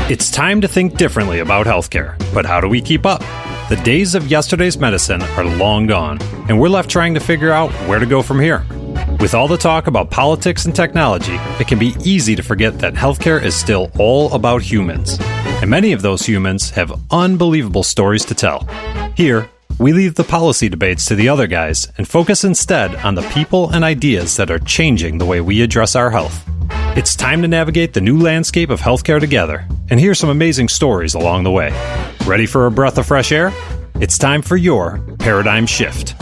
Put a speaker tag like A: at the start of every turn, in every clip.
A: It's time to think differently about healthcare, but how do we keep up? The days of yesterday's medicine are long gone, and we're left trying to figure out where to go from here. With all the talk about politics and technology, it can be easy to forget that healthcare is still all about humans. And many of those humans have unbelievable stories to tell. Here, we leave the policy debates to the other guys and focus instead on the people and ideas that are changing the way we address our health. It's time to navigate the new landscape of healthcare together and hear some amazing stories along the way. Ready for a breath of fresh air? It's time for your paradigm shift.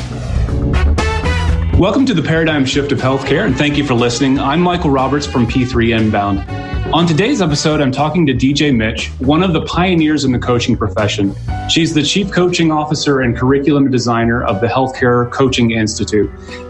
B: Welcome to the Paradigm Shift of Healthcare, and thank you for listening. I'm Michael Roberts from P3 Inbound. On today's episode, I'm talking to DJ Mitsch, one of the pioneers in the coaching profession. She's the Chief Coaching Officer and Curriculum Designer of the Healthcare Coaching Institute.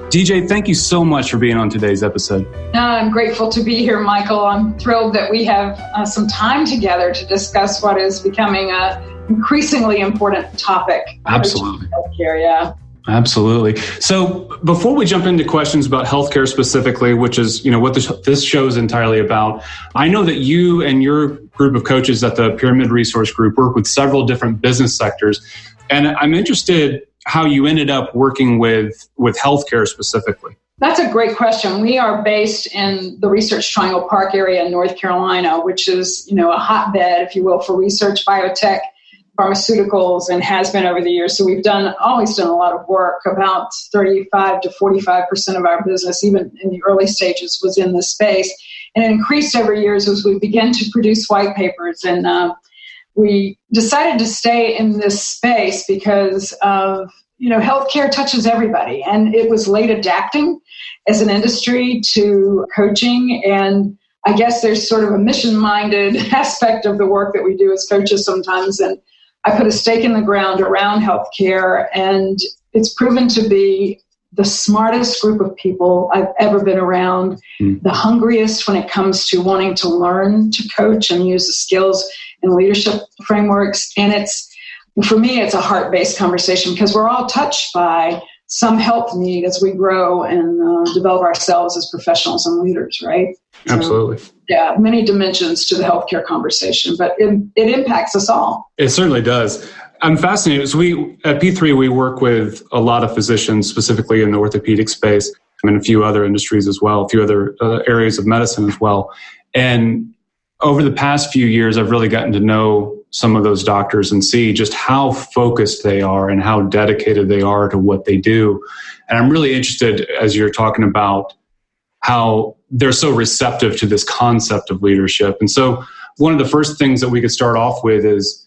B: DJ, thank you so much for being on today's episode.
C: I'm grateful to be here, Michael. I'm thrilled that we have some time together to discuss what is becoming an increasingly important topic.
B: Absolutely.
C: Healthcare, yeah.
B: Absolutely. So before we jump into questions about healthcare specifically, which is what this show is entirely about, I know that you and your group of coaches at the Pyramid Resource Group work with several different business sectors. And I'm interested how you ended up working with healthcare specifically.
C: That's a great question. We are based in the Research Triangle Park area in North Carolina, which is, a hotbed, if you will, for research, biotech, pharmaceuticals, and has been over the years. So we've always done a lot of work. About 35 to 45% of our business, even in the early stages, was in this space. And it increased over years as we began to produce white papers. And we decided to stay in this space because of, healthcare touches everybody. And it was late adapting as an industry to coaching. And I guess there's sort of a mission-minded aspect of the work that we do as coaches sometimes. And I put a stake in the ground around healthcare, and it's proven to be the smartest group of people I've ever been around, the hungriest when it comes to wanting to learn to coach and use the skills and leadership frameworks. And for me, it's a heart-based conversation because we're all touched by some health need as we grow and develop ourselves as professionals and leaders, right?
B: Absolutely.
C: So, yeah, many dimensions to the healthcare conversation, but it impacts us all.
B: It certainly does. I'm fascinated. So at P3, we work with a lot of physicians, specifically in the orthopedic space, and a few other industries as well, a few other areas of medicine as well. And over the past few years, I've really gotten to know some of those doctors and see just how focused they are and how dedicated they are to what they do. And I'm really interested, as you're talking about, how they're so receptive to this concept of leadership. And so one of the first things that we could start off with is,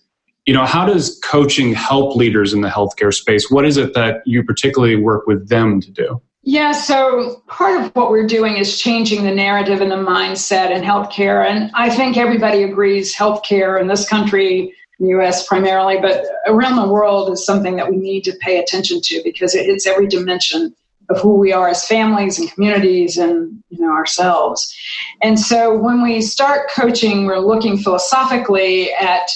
B: how does coaching help leaders in the healthcare space? What is it that you particularly work with them to do?
C: Yeah, so part of what we're doing is changing the narrative and the mindset in healthcare. And I think everybody agrees healthcare in this country, the U.S. primarily, but around the world is something that we need to pay attention to because it hits every dimension of who we are as families and communities and ourselves. And so when we start coaching, we're looking philosophically at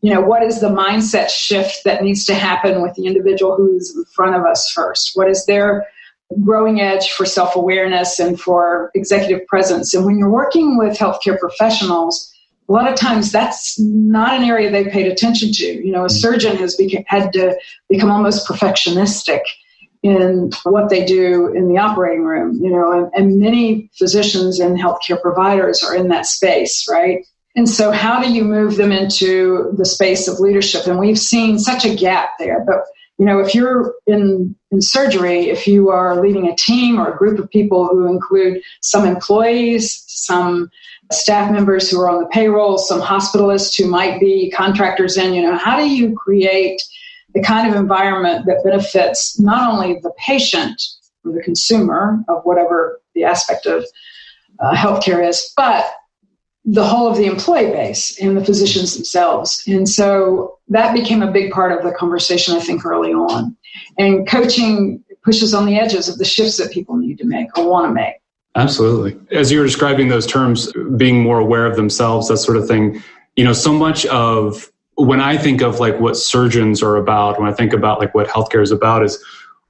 C: what is the mindset shift that needs to happen with the individual who's in front of us first? What is their growing edge for self-awareness and for executive presence? And when you're working with healthcare professionals, a lot of times that's not an area they paid attention to. A surgeon has had to become almost perfectionistic in what they do in the operating room, and many physicians and healthcare providers are in that space, right? And so how do you move them into the space of leadership? And we've seen such a gap there. But, if you're in surgery, if you are leading a team or a group of people who include some employees, some staff members who are on the payroll, some hospitalists who might be contractors in, how do you create the kind of environment that benefits not only the patient or the consumer of whatever the aspect of healthcare is, but the whole of the employee base and the physicians themselves. And so that became a big part of the conversation, I think, early on. And coaching pushes on the edges of the shifts that people need to make or want to make.
B: Absolutely. As you were describing those terms, being more aware of themselves, that sort of thing, so much of when I think of like what surgeons are about, when I think about like what healthcare is about, is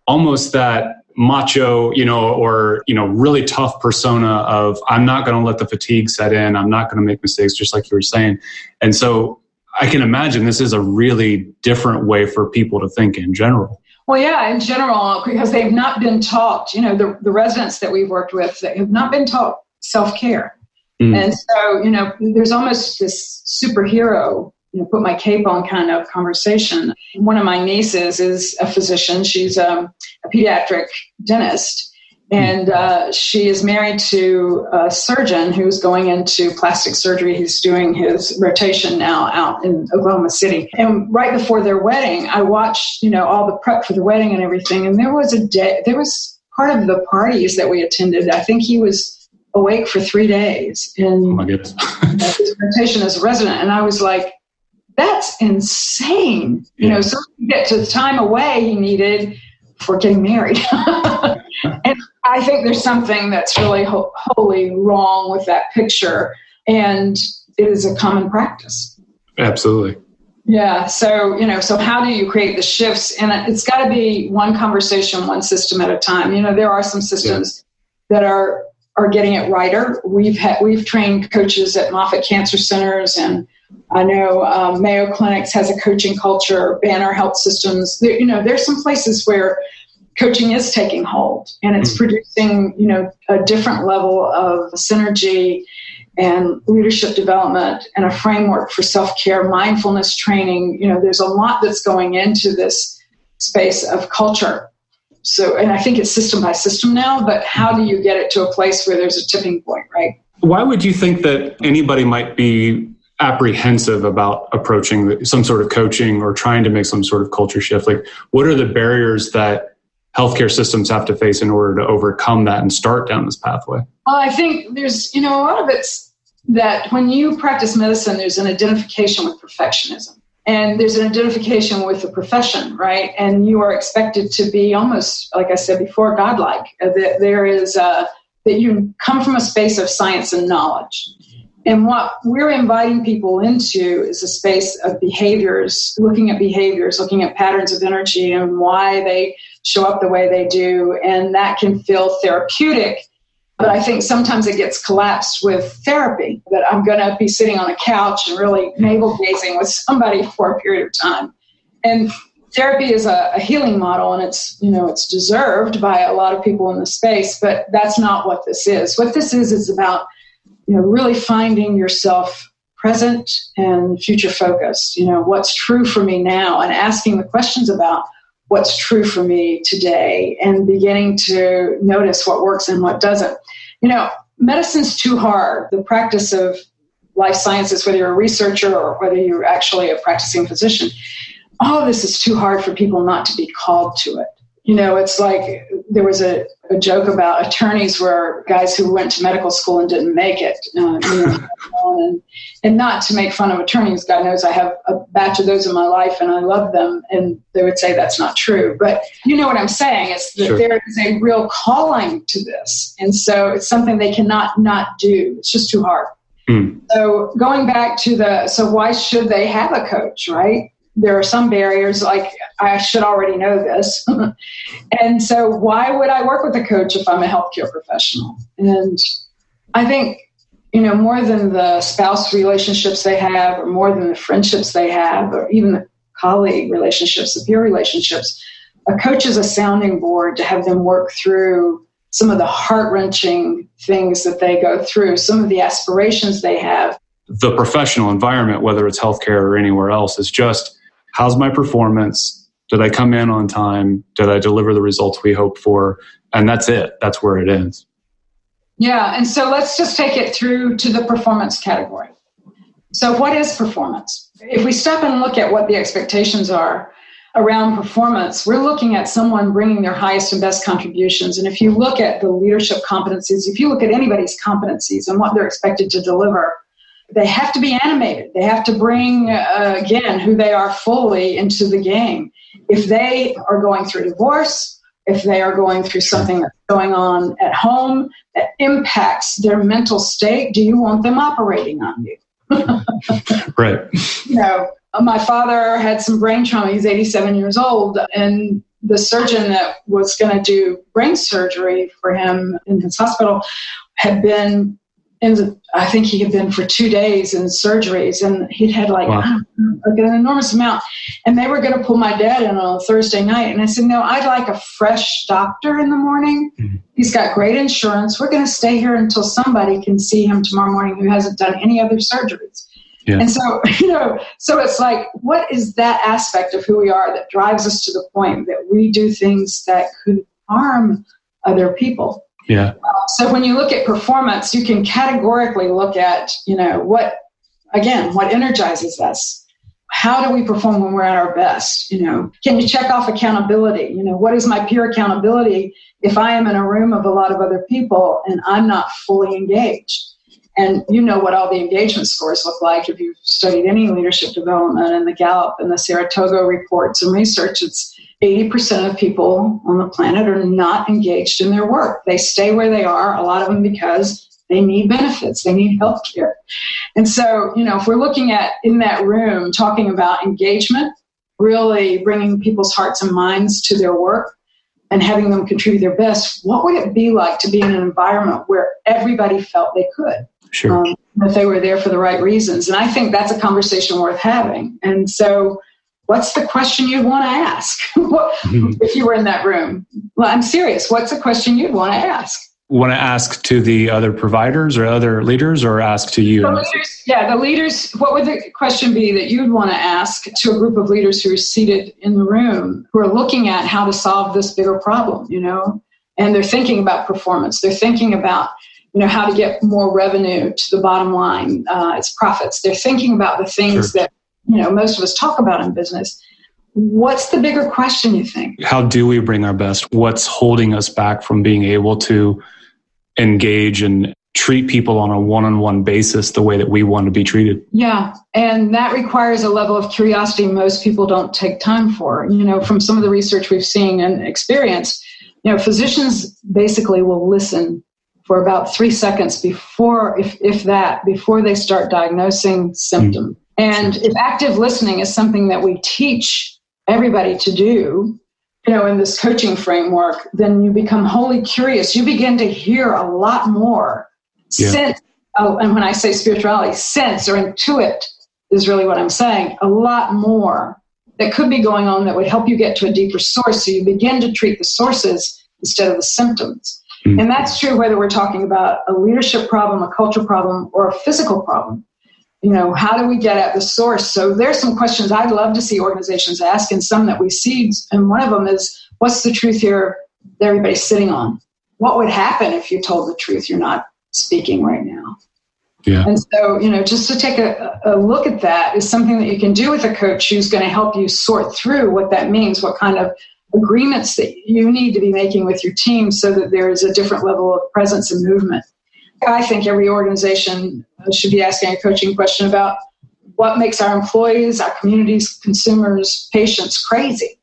B: almost that macho, or, really tough persona of I'm not going to let the fatigue set in. I'm not going to make mistakes, just like you were saying. And so I can imagine this is a really different way for people to think in general.
C: Well, yeah, in general, because they've not been taught, the residents that we've worked with, they have not been taught self-care. And so, there's almost this superhero, put my cape on kind of conversation. One of my nieces is a physician. She's a pediatric dentist. And she is married to a surgeon who's going into plastic surgery. He's doing his rotation now out in Oklahoma City. And right before their wedding, I watched, all the prep for the wedding and everything. And there was part of the parties that we attended. I think he was awake for 3 days in his rotation as a resident. And I was like, that's insane.
B: Yeah.
C: So to get to the time away he needed for getting married. And I think there's something that's really wholly wrong with that picture. And it is a common practice.
B: Absolutely.
C: Yeah. So, so how do you create the shifts? And it's got to be one conversation, one system at a time. There are some systems that are getting it righter. We've trained coaches at Moffitt Cancer Centers, and I know Mayo Clinics has a coaching culture, Banner Health Systems. There's some places where coaching is taking hold, and it's producing, a different level of synergy and leadership development and a framework for self-care, mindfulness training. There's a lot that's going into this space of culture. So, and I think it's system by system now, but how do you get it to a place where there's a tipping point, right?
B: Why would you think that anybody might be apprehensive about approaching some sort of coaching or trying to make some sort of culture shift? Like, what are the barriers that healthcare systems have to face in order to overcome that and start down this pathway?
C: Well, I think there's, a lot of it's that when you practice medicine, there's an identification with perfectionism. And there's an identification with the profession, right? And you are expected to be almost, like I said before, godlike. There is that you come from a space of science and knowledge. And what we're inviting people into is a space of behaviors, looking at patterns of energy and why they show up the way they do. And that can feel therapeutic. But I think sometimes it gets collapsed with therapy, that I'm going to be sitting on a couch and really navel gazing with somebody for a period of time. And therapy is a healing model, and it's deserved by a lot of people in the space, but that's not what this is. What this is about, really finding yourself present and future focused. What's true for me now, and asking the questions about what's true for me today, and beginning to notice what works and what doesn't. Medicine's too hard. The practice of life sciences, whether you're a researcher or whether you're actually a practicing physician, all of this is too hard for people not to be called to it. It's like there was a joke about attorneys were guys who went to medical school and didn't make it. And not to make fun of attorneys. God knows I have a batch of those in my life and I love them. And they would say that's not true. But you know what I'm saying? It's that there is a real calling to this. And so it's something they cannot not do. It's just too hard. So going back to so why should they have a coach, right? There are some barriers, like I should already know this. And so why would I work with a coach if I'm a healthcare professional? And I think, more than the spouse relationships they have, or more than the friendships they have, or even the colleague relationships, the peer relationships, a coach is a sounding board to have them work through some of the heart-wrenching things that they go through, some of the aspirations they have.
B: The professional environment, whether it's healthcare or anywhere else, is just, how's my performance? Did I come in on time? Did I deliver the results we hoped for? And that's it. That's where it ends.
C: Yeah. And so let's just take it through to the performance category. So what is performance? If we stop and look at what the expectations are around performance, we're looking at someone bringing their highest and best contributions. And if you look at the leadership competencies, if you look at anybody's competencies and what they're expected to deliver, they have to be animated. They have to bring, again, who they are fully into the game. If they are going through divorce, if they are going through something that's going on at home that impacts their mental state, do you want them operating on you?
B: Right.
C: My father had some brain trauma. He's 87 years old. And the surgeon that was going to do brain surgery for him in his hospital had been I think he had been for 2 days in surgeries, and he'd had like an enormous amount. And they were going to pull my dad in on a Thursday night. And I said, no, I'd like a fresh doctor in the morning. Mm-hmm. He's got great insurance. We're going to stay here until somebody can see him tomorrow morning who hasn't done any other surgeries. Yeah. And so, so it's like, what is that aspect of who we are that drives us to the point that we do things that could harm other people?
B: Yeah.
C: So when you look at performance, you can categorically look at, what energizes us? How do we perform when we're at our best? Can you check off accountability? What is my peer accountability if I am in a room of a lot of other people and I'm not fully engaged? And what all the engagement scores look like if you've studied any leadership development and the Gallup and the Saratoga reports and research. It's 80% of people on the planet are not engaged in their work. They stay where they are, a lot of them because they need benefits, they need health care. And so, if we're looking at in that room, talking about engagement, really bringing people's hearts and minds to their work and having them contribute their best, what would it be like to be in an environment where everybody felt they could?
B: Sure.
C: That they were there for the right reasons. And I think that's a conversation worth having. And so what's the question you'd want to ask if you were in that room? Well, I'm serious. What's the question you'd want to ask?
B: Want to ask to the other providers or other leaders, or ask to you?
C: The leaders. What would the question be that you'd want to ask to a group of leaders who are seated in the room, who are looking at how to solve this bigger problem, and they're thinking about performance. They're thinking about how to get more revenue to the bottom line, its profits. They're thinking about the things that, most of us talk about in business. What's the bigger question, you think?
B: How do we bring our best? What's holding us back from being able to engage and treat people on a one-on-one basis the way that we want to be treated?
C: Yeah, and that requires a level of curiosity most people don't take time for. From some of the research we've seen and experienced, physicians basically will listen for about 3 seconds before they start diagnosing symptoms. And if active listening is something that we teach everybody to do, in this coaching framework, then you become wholly curious. You begin to hear a lot more. Sense, and when I say spirituality, sense or intuit is really what I'm saying. A lot more that could be going on that would help you get to a deeper source. So you begin to treat the sources instead of the symptoms. And that's true whether we're talking about a leadership problem, a culture problem, or a physical problem. How do we get at the source? So there's some questions I'd love to see organizations ask, and some that we see. And one of them is, what's the truth here that everybody's sitting on? What would happen if you told the truth you're not speaking right now?
B: Yeah.
C: And so, just to take a look at that is something that you can do with a coach who's going to help you sort through what that means, what kind of agreements that you need to be making with your team so that there is a different level of presence and movement. I think every organization should be asking a coaching question about what makes our employees, our communities, consumers, patients crazy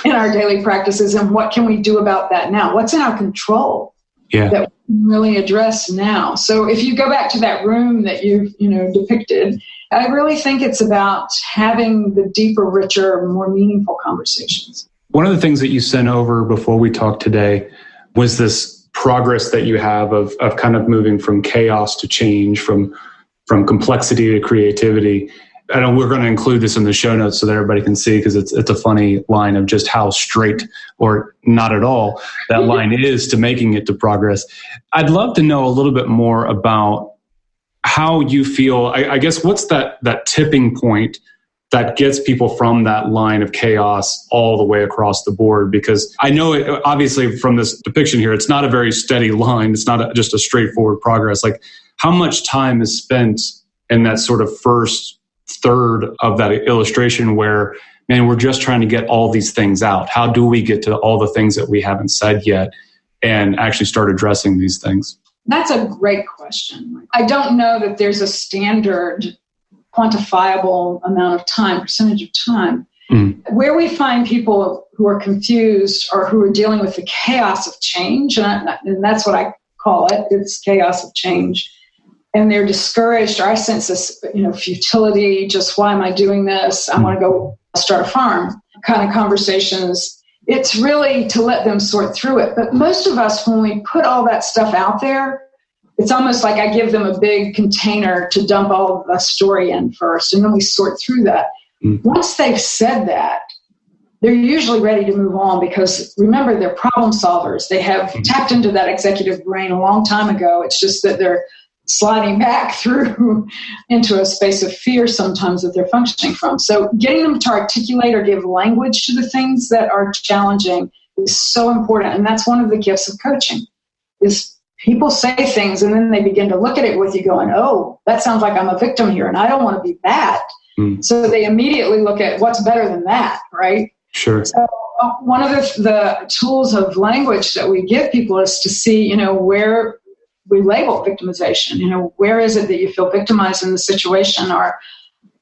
C: in our daily practices, and what can we do about that now? What's in our control that we can really address now? So if you go back to that room that you've depicted, I really think it's about having the deeper, richer, more meaningful conversations.
B: One of the things that you sent over before we talked today was this progress that you have of kind of moving from chaos to change, from complexity to creativity. I know we're going to include this in the show notes so that everybody can see, because it's a funny line of just how straight or not at all that line is to making it to progress. I'd love to know a little bit more about how you feel. I guess what's that tipping point that gets people from that line of chaos all the way across the board? Because I know it, obviously from this depiction here, it's not a very steady line. It's not just a straightforward progress. Like, how much time is spent in that sort of first third of that illustration where, man, we're just trying to get all these things out? How do we get to all the things that we haven't said yet and actually start addressing these things?
C: That's a great question. I don't know that there's a standard quantifiable amount of time, percentage of time. Where we find people who are confused or who are dealing with the chaos of change, and that's what I call it, it's chaos of change, and they're discouraged, or I sense this, futility, just why am I doing this? I want to go start a farm kind of conversations. it's really to let them sort through it. But most of us, when we put all that stuff out there, it's almost like I give them a big container to dump all of the story in first, and then we sort through that. Once they've said that, they're usually ready to move on because, remember, they're problem solvers. They have tapped into that executive brain a long time ago. It's just that they're sliding back through into a space of fear sometimes that they're functioning from. So getting them to articulate or give language to the things that are challenging is so important. And that's one of the gifts of coaching, is people say things and then they begin to look at it with you going, oh, that sounds like I'm a victim here and I don't want to be that. So they immediately look at what's better than that, right?
B: Sure.
C: So one of the tools of language that we give people is to see, where we label victimization. Where is it that you feel victimized in the situation, or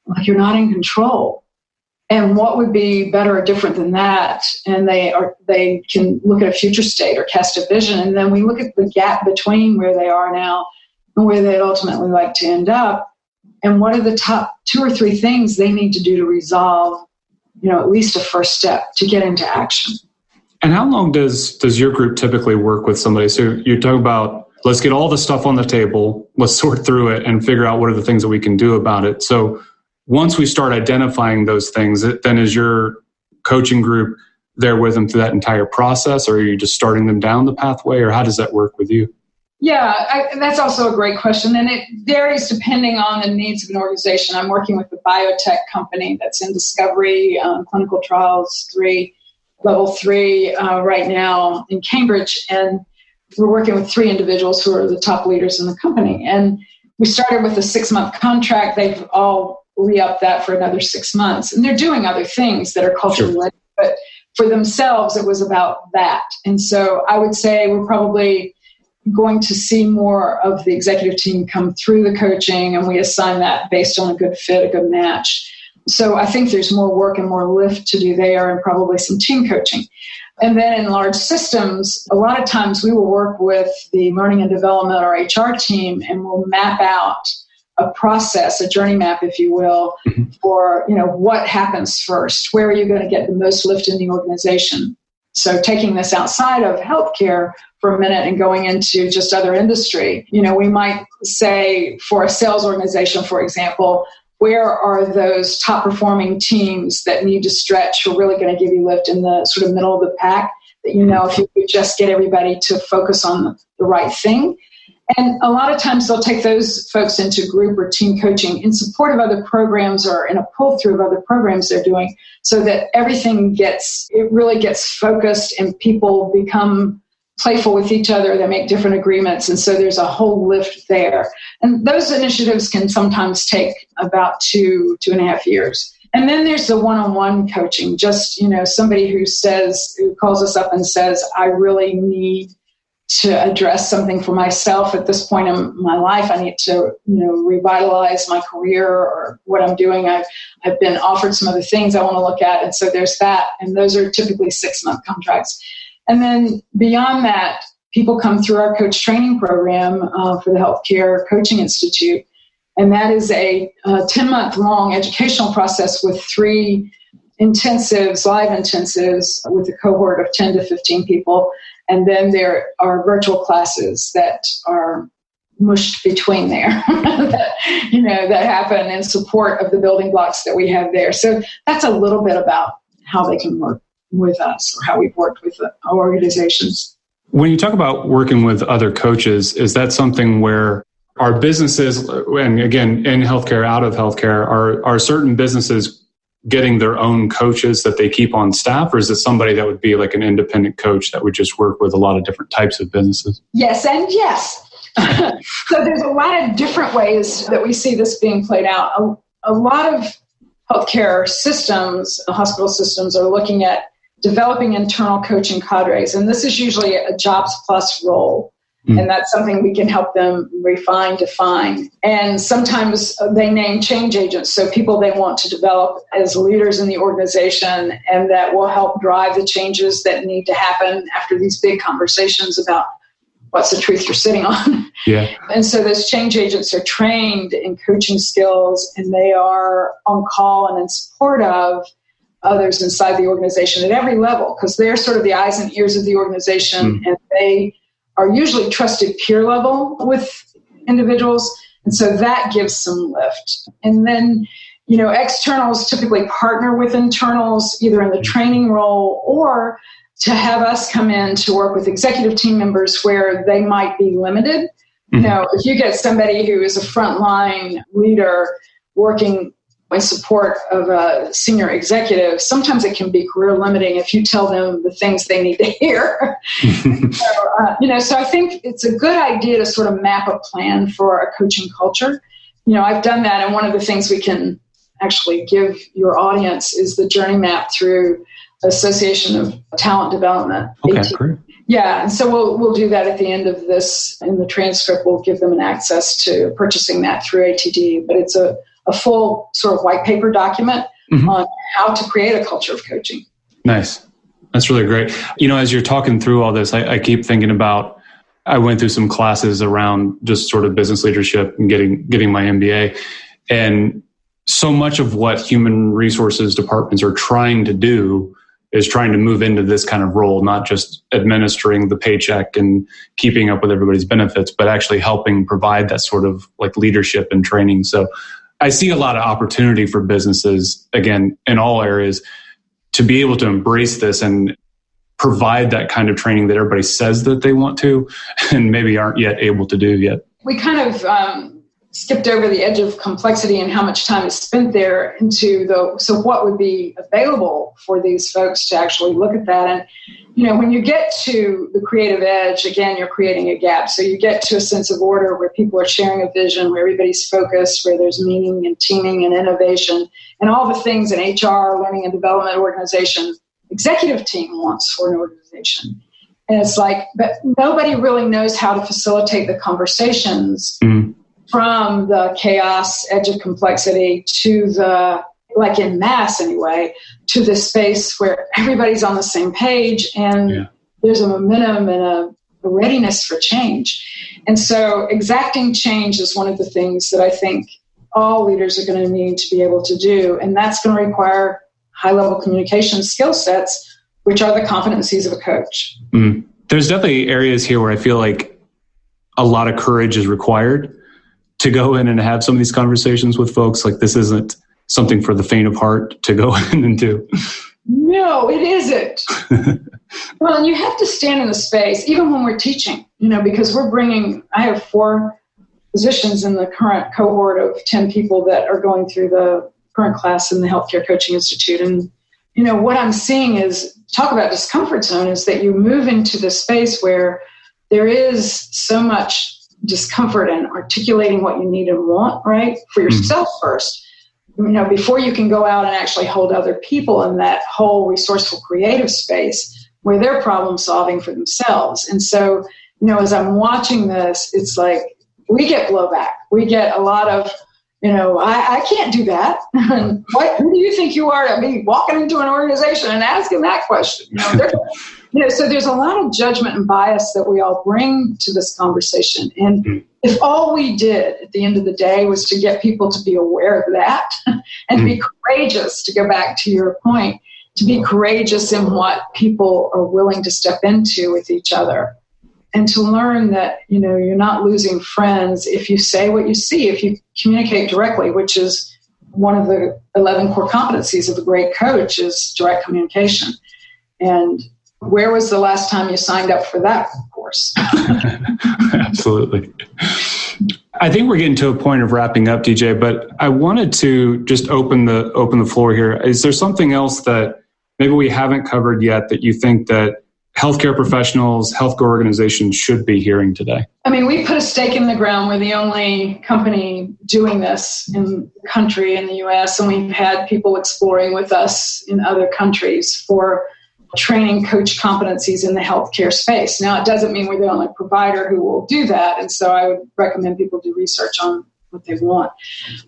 C: like you're not in control? And what would be better or different than that? And they can look at a future state or cast a vision, and then we look at the gap between where they are now and where they'd ultimately like to end up. And what are the top 2 or 3 things they need to do to resolve, at least a first step to get into action.
B: And how long does your group typically work with somebody? So you talk about, let's get all the stuff on the table, let's sort through it and figure out what are the things that we can do about it. So once we start identifying those things, then is your coaching group there with them through that entire process, or are you just starting them down the pathway, or how does that work with you?
C: Yeah, that's also a great question. And it varies depending on the needs of an organization. I'm working with a biotech company that's in discovery, clinical trials, level 3 right now in Cambridge. And we're working with 3 individuals who are the top leaders in the company. And we started with a 6-month contract. They've all re-upped that for another 6 months. And they're doing other things that are culturally related. But for themselves, it was about that. And so I would say we're probably going to see more of the executive team come through the coaching, and we assign that based on a good fit, a good match. So I think there's more work and more lift to do there, and probably some team coaching. And then in large systems, a lot of times we will work with the learning and development or HR team, and we'll map out a process, a journey map, if you will, for what happens first. Where are you going to get the most lift in the organization? So taking this outside of healthcare for a minute and going into just other industry, we might say for a sales organization, for example, where are those top performing teams that need to stretch who are really going to give you lift in the sort of middle of the pack, that if you could just get everybody to focus on the right thing. And a lot of times they'll take those folks into group or team coaching in support of other programs or in a pull through of other programs they're doing, so that everything really gets focused and people become playful with each other. They make different agreements. And so there's a whole lift there. And those initiatives can sometimes take about 2.5 years. And then there's the one-on-one coaching, just, somebody who calls us up and says, I really need to address something for myself at this point in my life. I need to, revitalize my career or what I'm doing. I've been offered some other things I want to look at. And so there's that. And those are typically 6-month contracts. And then beyond that, people come through our coach training program for the Healthcare Coaching Institute. And that is a 10-month long educational process with 3 intensives, live intensives, with a cohort of 10 to 15 people. And then there are virtual classes that are mushed between there that happen in support of the building blocks that we have there. So that's a little bit about how they can work with us, or how we've worked with our organizations.
B: When you talk about working with other coaches, is that something where our businesses, and again, in healthcare, out of healthcare, are certain businesses getting their own coaches that they keep on staff, or is it somebody that would be like an independent coach that would just work with a lot of different types of businesses?
C: Yes, and yes. So there's a lot of different ways that we see this being played out. A lot of healthcare systems, hospital systems, are looking at developing internal coaching cadres, and this is usually a jobs plus role. And that's something we can help them refine, define. And sometimes they name change agents, so people they want to develop as leaders in the organization, and that will help drive the changes that need to happen after these big conversations about what's the truth you're sitting on.
B: Yeah.
C: And so those change agents are trained in coaching skills, and they are on call and in support of others inside the organization at every level, because they're sort of the eyes and ears of the organization, and they are usually trusted peer level with individuals. And so that gives some lift. And then, externals typically partner with internals, either in the training role or to have us come in to work with executive team members where they might be limited. If you get somebody who is a frontline leader working in support of a senior executive, sometimes it can be career limiting if you tell them the things they need to hear. So I think it's a good idea to sort of map a plan for a coaching culture. I've done that, and one of the things we can actually give your audience is the journey map through Association of Talent Development.
B: Okay, great.
C: Yeah, and so we'll do that at the end of this. In the transcript, we'll give them an access to purchasing that through ATD. But it's a full sort of white paper document on how to create a culture of coaching. Nice.
B: That's really great. As you're talking through all this, I keep thinking about, I went through some classes around just sort of business leadership and getting my MBA. And so much of what human resources departments are trying to do is trying to move into this kind of role, not just administering the paycheck and keeping up with everybody's benefits, but actually helping provide that sort of like leadership and training. So I see a lot of opportunity for businesses, again, in all areas, to be able to embrace this and provide that kind of training that everybody says that they want to and maybe aren't yet able to do yet.
C: We kind of skipped over the edge of complexity and how much time is spent there into so what would be available for these folks to actually look at that. And, when you get to the creative edge, again, you're creating a gap. So you get to a sense of order where people are sharing a vision, where everybody's focused, where there's meaning and teaming and innovation and all the things an HR, learning and development organization, executive team wants for an organization. And it's like, but nobody really knows how to facilitate the conversations from the chaos, edge of complexity to the, like in mass anyway, to the space where everybody's on the same page and there's a momentum and a readiness for change. And so exacting change is one of the things that I think all leaders are going to need to be able to do. And that's going to require high-level communication skill sets, which are the competencies of a coach.
B: There's definitely areas here where I feel like a lot of courage is required to go in and have some of these conversations with folks. Like, this isn't something for the faint of heart to go in and do.
C: No, it isn't. Well, and you have to stand in the space, even when we're teaching, because I have 4 positions in the current cohort of 10 people that are going through the current class in the Healthcare Coaching Institute. And, what I'm seeing is, talk about discomfort zone, is that you move into the space where there is so much discomfort in articulating what you need and want, right? For yourself first, before you can go out and actually hold other people in that whole resourceful creative space where they're problem solving for themselves. And so, as I'm watching this, it's like we get blowback. We get a lot of, I can't do that. Who do you think you are to be walking into an organization and asking that question? So there's a lot of judgment and bias that we all bring to this conversation. And if all we did at the end of the day was to get people to be aware of that and be courageous, to go back to your point, to be courageous in what people are willing to step into with each other, and to learn that, you're not losing friends if you say what you see, if you communicate directly, which is one of the 11 core competencies of a great coach, is direct communication. And where was the last time you signed up for that course?
B: Absolutely. I think we're getting to a point of wrapping up, DJ, but I wanted to just open the floor here. Is there something else that maybe we haven't covered yet that you think that healthcare professionals, healthcare organizations should be hearing today?
C: I mean, we put a stake in the ground. We're the only company doing this in the country, in the U.S., and we've had people exploring with us in other countries for training coach competencies in the healthcare space. Now, it doesn't mean we're the only provider who will do that, and so I would recommend people do research on what they want.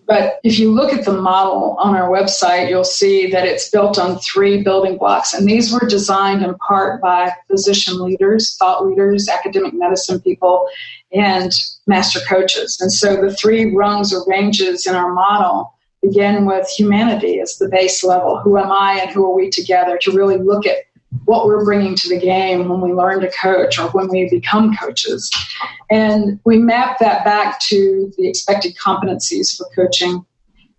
C: But if you look at the model on our website, you'll see that it's built on 3 building blocks. And these were designed in part by physician leaders, thought leaders, academic medicine people, and master coaches. And so the 3 rungs or ranges in our model begin with humanity as the base level. Who am I and who are we together, to really look at what we're bringing to the game when we learn to coach or when we become coaches. And we map that back to the expected competencies for coaching,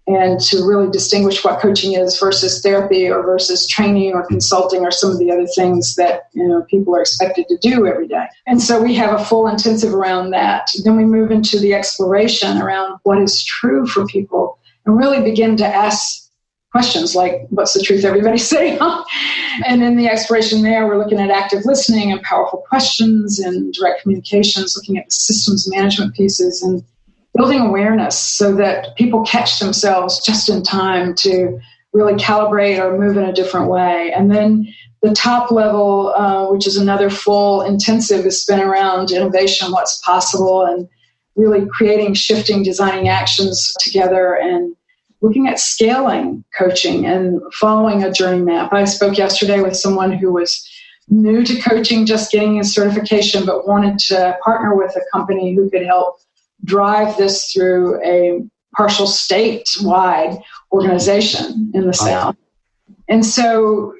C: and to really distinguish what coaching is versus therapy or versus training or consulting or some of the other things that people are expected to do every day. And so we have a full intensive around that. Then we move into the exploration around what is true for people and really begin to ask questions like, what's the truth everybody's saying? And in the exploration there, we're looking at active listening and powerful questions and direct communications, looking at the systems management pieces and building awareness so that people catch themselves just in time to really calibrate or move in a different way. And then the top level, which is another full intensive, is spent around innovation, what's possible, and really creating, shifting, designing actions together, and looking at scaling coaching and following a journey map. I spoke yesterday with someone who was new to coaching, just getting a certification, but wanted to partner with a company who could help drive this through a partial statewide organization in the South. And so,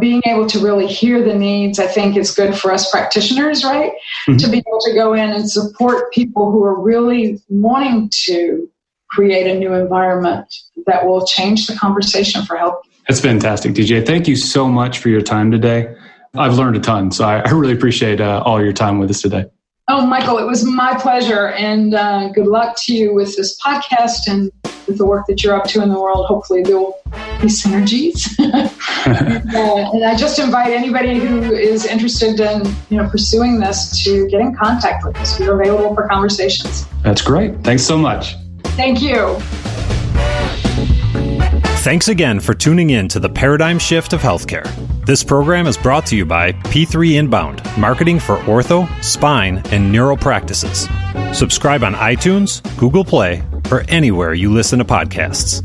C: being able to really hear the needs, I think is good for us practitioners, right? Mm-hmm. To be able to go in and support people who are really wanting to create a new environment that will change the conversation for health.
B: That's fantastic, DJ. Thank you so much for your time today. I've learned a ton, so I really appreciate all your time with us today.
C: Oh, Michael, it was my pleasure, and good luck to you with this podcast and with the work that you're up to in the world. Hopefully there will be synergies. And I just invite anybody who is interested in pursuing this to get in contact with us. We're available for conversations.
B: That's great. Thanks so much.
C: Thank you.
A: Thanks again for tuning in to the Paradigm Shift of Healthcare. This program is brought to you by P3 Inbound, marketing for ortho, spine, and neural practices. Subscribe on iTunes, Google Play, or anywhere you listen to podcasts.